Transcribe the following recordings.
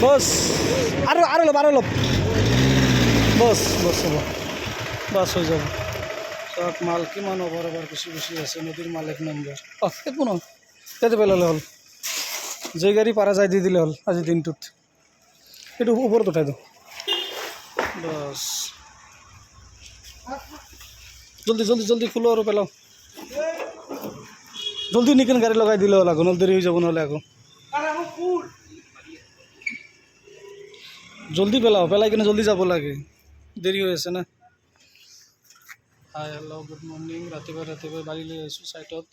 বস আরো লোক বস হ'ব বাস হৈ যাব সব মাল কিমান ওভাৰ বেছি আছে নদীৰ মাল 1 নম্বৰ একো নহয় তাতে পেলালে হ'ল যে গাড়ী পাৰা যায় দি দিলে হ'ল আজি দিনটোত এইটো ওপৰত উঠাই দিওঁ বস জলদি খোলো আৰু পেলাও জলদি নিকেন গাড়ী লগাই দিলে হ'ল আকৌ নহ'লে দেৰি হৈ যাব নহ'লে আকৌ জলদি পেলাই কিনে জলদি যাব লাগে দেৰি হৈ আছে না হাই হেল্ল' গুড মৰ্নিং ৰাতিপুৱা বাৰী লৈ আহিছোঁ চাইটত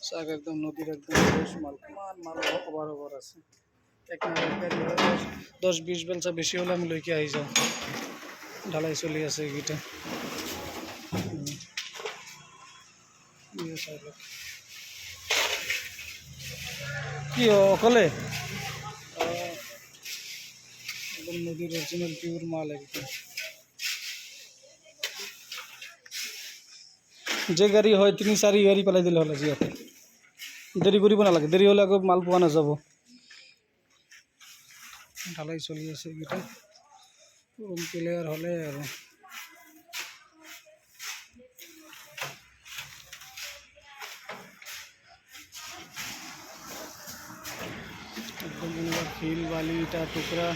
চাওক একদম নদীৰ একদম ফ্ৰেছ মাল কিমান মাল ওভাৰ আছে 1 নম্বৰ গাড়ী 10-20 বেলচা বেছি হ'লে আমি লৈকে আহি যাওঁ ঢালাই চলি আছে এইকেইটা কি অকলে একদম নদীর অরিজিনাল পিওর মাল একদম যে গাড়ী হয় 3-4 গাড়ী পেলাই দিলে হলে ইয়াতে দেরি কৰিব নালাগে দেরি হলে আকৌ মাল পোৱা নাযাব ঢালাই চলি আছে এইকেইটা ৰুম ক্লিয়াৰ হলে আৰু একদম যেনিবা শিল বালি ইটা টুকরা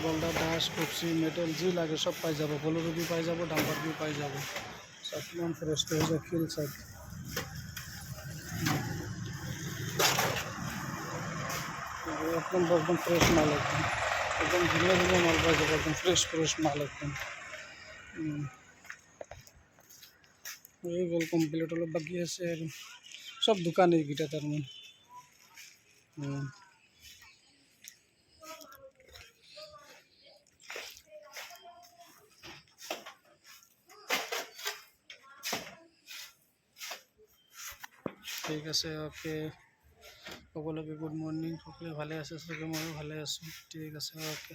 বলদা দাস কুপসি মেটেল যি লাগে সব পাই যাব বলেরো भी পাই যাব ডাম্পার भी পাই যাব সব একদম ফ্রেশ হয়ে যায় শিল সব एकदम फ्रेश माल एकदम धुनिया माल पाई যাব एकदम फ्रेश माल एकदम এই গল কমপ্লিট হলো বাকি আছে আৰু সব দোকান এইকেইটা তার মানে ঠিক আছে ওকে সকলোকে গুড মর্নিং সকলে ভালে আছে সবে ময়ো ভালে আছো ঠিক আছে ওকে